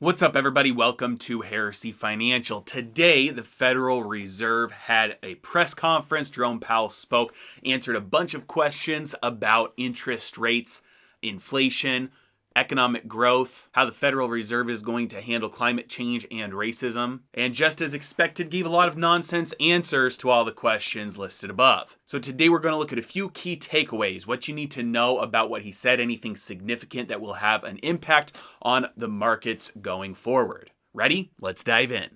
What's up, everybody? Welcome to Heresy Financial. Today, the Federal Reserve had a press conference. Jerome Powell spoke, answered a bunch of questions about interest rates, inflation, economic growth, how the Federal Reserve is going to handle climate change and racism, and just as expected, gave a lot of nonsense answers to all the questions listed above. So today we're going to look at a few key takeaways, what you need to know about what he said, anything significant that will have an impact on the markets going forward. Ready? Let's dive in.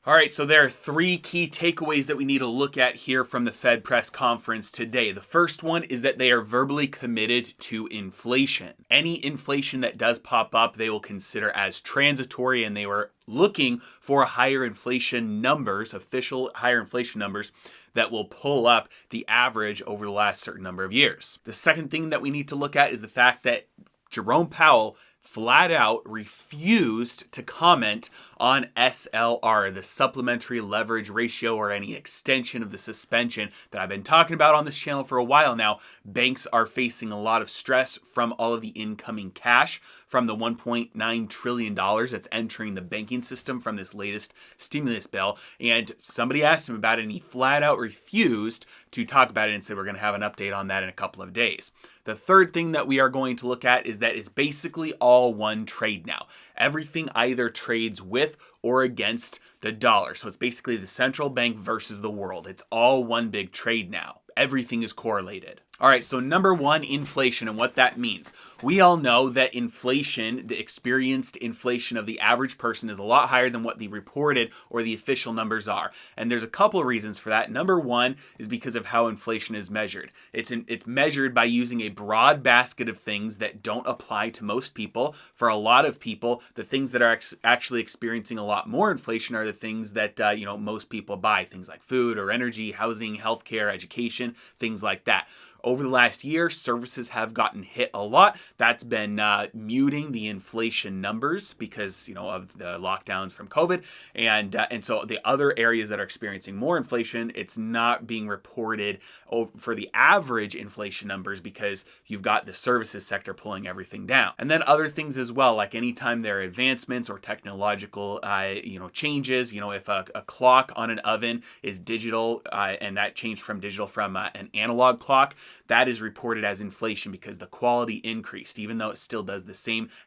All right, so there are three key takeaways that we need to look at here from the Fed press conference today. The first one is that they are verbally committed to inflation. Any inflation that does pop up, they will consider as transitory, and they were looking for higher inflation numbers, official higher inflation numbers, that will pull up the average over the last certain number of years. The second thing that we need to look at is the fact that Jerome Powell flat out refused to comment on SLR, the supplementary leverage ratio, or any extension of the suspension that I've been talking about on this channel for a while now. Banks are facing a lot of stress from all of the incoming cash from the $1.9 trillion that's entering the banking system from this latest stimulus bill. And somebody asked him about it, and he flat out refused to talk about it and said we're going to have an update on that in a couple of days. The third thing that we are going to look at is that it's basically all one trade now. Everything either trades with or against the dollar. So it's basically the central bank versus the world. It's all one big trade now. Everything is correlated. All right, so number one, inflation and what that means. We all know that inflation, the experienced inflation of the average person, is a lot higher than what the reported or the official numbers are. And there's a couple of reasons for that. Number one is because of how inflation is measured. It's measured by using a broad basket of things that don't apply to most people. For a lot of people, the things that are actually experiencing a lot more inflation are the things that most people buy, things like food or energy, housing, healthcare, education, things like that. Over the last year, services have gotten hit a lot. That's been muting the inflation numbers because of the lockdowns from COVID, and so the other areas that are experiencing more inflation, it's not being reported for the average inflation numbers because you've got the services sector pulling everything down. And then other things as well, like anytime there are advancements or technological changes. If a clock on an oven is digital and that changed from digital from an analog clock, that is reported as inflation because the quality increased, even though it still does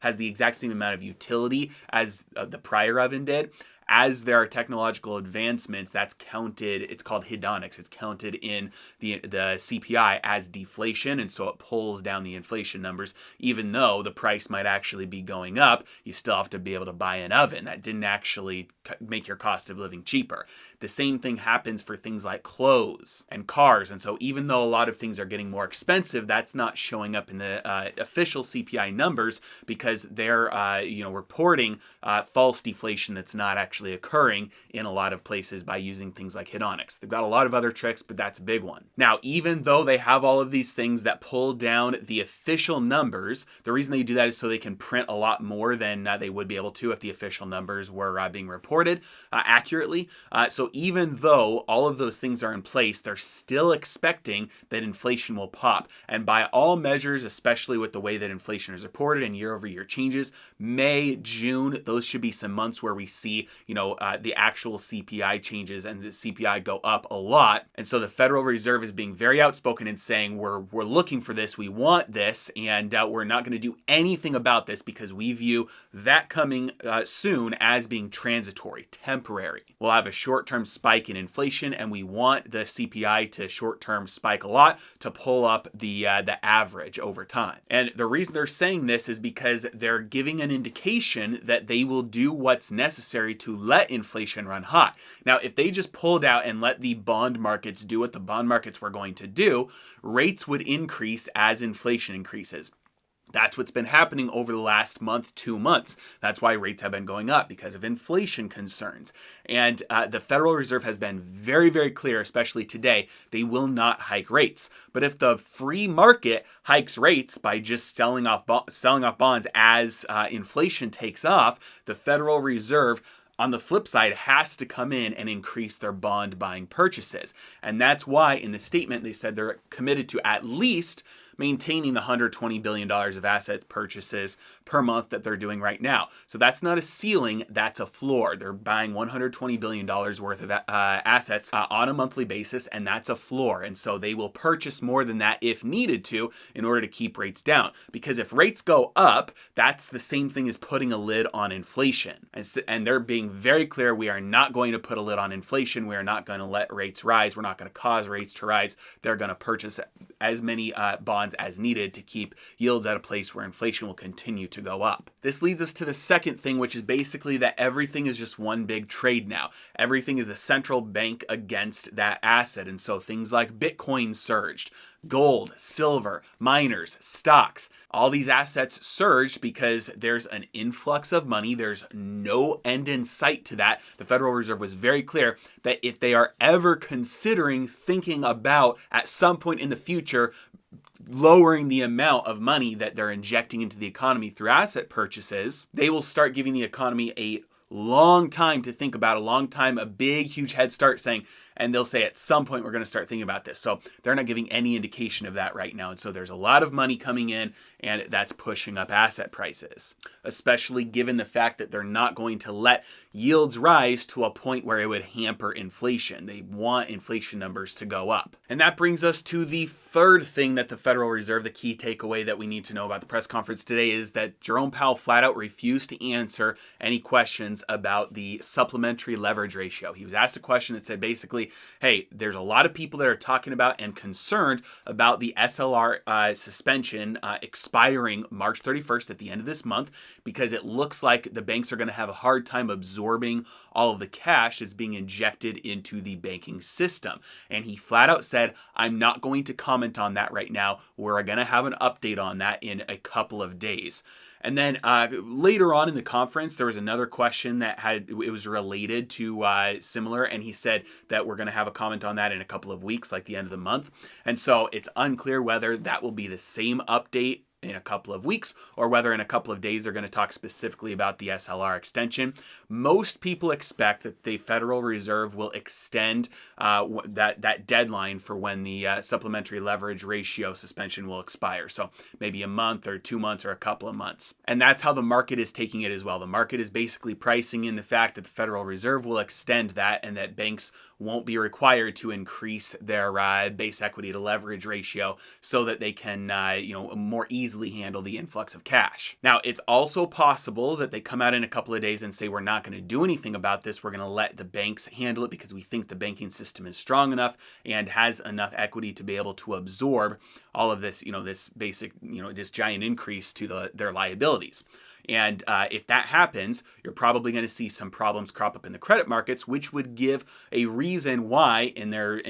has the exact same amount of utility as the prior oven did. As there are technological advancements, that's counted, it's called hedonics, it's counted in the CPI as deflation, and so it pulls down the inflation numbers. Even though the price might actually be going up, you still have to be able to buy an oven. That didn't actually make your cost of living cheaper. The same thing happens for things like clothes and cars, and so even though a lot of things are getting more expensive, that's not showing up in the official CPI numbers because they're reporting false deflation that's not actually occurring in a lot of places by using things like hedonics. They've got a lot of other tricks, but that's a big one. Now, even though they have all of these things that pull down the official numbers, the reason they do that is so they can print a lot more than they would be able to if the official numbers were being reported accurately. So even though all of those things are in place, they're still expecting that inflation will pop. And by all measures, especially with the way that inflation is reported and year-over-year changes, May, June, those should be some months where we see the actual CPI changes and the CPI go up a lot. And so the Federal Reserve is being very outspoken in saying we're looking for this, we want this, and we're not going to do anything about this because we view that coming soon as being transitory, temporary. We'll have a short-term spike in inflation, and we want the CPI to short-term spike a lot to pull up the average over time. And the reason they're saying this is because they're giving an indication that they will do what's necessary to let inflation run hot. Now, if they just pulled out and let the bond markets do what the bond markets were going to do, rates would increase as inflation increases. That's what's been happening over the last month, 2 months. That's why rates have been going up, because of inflation concerns. And the Federal Reserve has been very, very clear, especially today, they will not hike rates. But if the free market hikes rates by just selling off bonds as inflation takes off, the Federal Reserve, on the flip side, has to come in and increase their bond buying purchases. And that's why in the statement they said they're committed to at least maintaining the $120 billion of asset purchases per month that they're doing right now. So that's not a ceiling, that's a floor. They're buying $120 billion worth of assets on a monthly basis, and that's a floor. And so they will purchase more than that if needed to in order to keep rates down. Because if rates go up, that's the same thing as putting a lid on inflation. And they're being very clear, we are not going to put a lid on inflation. We are not going to let rates rise. We're not going to cause rates to rise. They're going to purchase as many bonds as needed to keep yields at a place where inflation will continue to go up. This leads us to the second thing, which is basically that everything is just one big trade now. Everything is the central bank against that asset. And so things like Bitcoin surged, gold, silver, miners, stocks, all these assets surged because there's an influx of money. There's no end in sight to that. The Federal Reserve was very clear that if they are ever considering thinking about at some point in the future lowering the amount of money that they're injecting into the economy through asset purchases, they will start giving the economy a long time to think about, a big, huge head start saying, and they'll say at some point we're going to start thinking about this. So they're not giving any indication of that right now. And so there's a lot of money coming in, and that's pushing up asset prices, especially given the fact that they're not going to let yields rise to a point where it would hamper inflation. They want inflation numbers to go up. And that brings us to the third thing that the Federal Reserve, the key takeaway that we need to know about the press conference today, is that Jerome Powell flat out refused to answer any questions about the supplementary leverage ratio. He was asked a question that said basically, hey, there's a lot of people that are talking about and concerned about the SLR suspension expiring March 31st at the end of this month, because it looks like the banks are going to have a hard time absorbing all of the cash that's being injected into the banking system. And he flat out said, I'm not going to comment on that right now. We're going to have an update on that in a couple of days. And then later on in the conference, there was another question that it was related to similar, and he said that we're going to have a comment on that in a couple of weeks, like the end of the month. And so it's unclear whether that will be the same update in a couple of weeks, or whether in a couple of days they're going to talk specifically about the SLR extension. Most people expect that the Federal Reserve will extend that deadline for when the supplementary leverage ratio suspension will expire. So maybe a month or 2 months or a couple of months. And that's how the market is taking it as well. The market is basically pricing in the fact that the Federal Reserve will extend that, and that banks won't be required to increase their base equity to leverage ratio so that they can more easily handle the influx of cash. Now, it's also possible that they come out in a couple of days and say, we're not going to do anything about this. We're going to let the banks handle it because we think the banking system is strong enough and has enough equity to be able to absorb all of this, this basic, this giant increase to their liabilities. And if that happens, you're probably going to see some problems crop up in the credit markets, which would give a reason why in their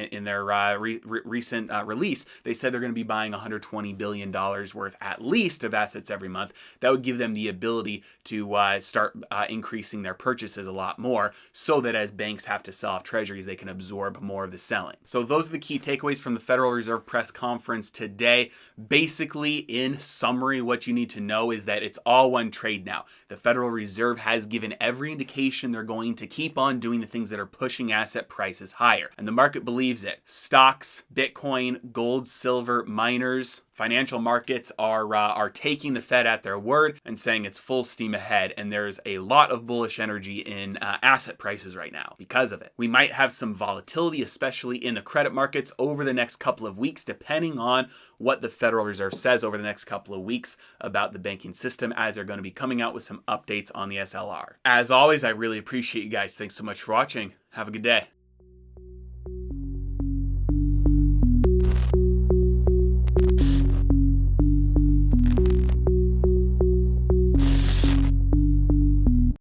recent release, they said they're going to be buying $120 billion worth at least of assets every month. That would give them the ability to start increasing their purchases a lot more, so that as banks have to sell off treasuries, they can absorb more of the selling. So those are the key takeaways from the Federal Reserve press conference today. Basically, in summary, what you need to know is that it's all one trade now. The Federal Reserve has given every indication they're going to keep on doing the things that are pushing asset prices higher. And the market believes it. Stocks, Bitcoin, gold, silver, miners, financial markets are taking the Fed at their word and saying it's full steam ahead. And there's a lot of bullish energy in asset prices right now because of it. We might have some volatility, especially in the credit markets over the next couple of weeks, depending on what the Federal Reserve says over the next couple of weeks about the banking system, as they're going to be coming out with some updates on the SLR. As always, I really appreciate you guys. Thanks so much for watching. Have a good day.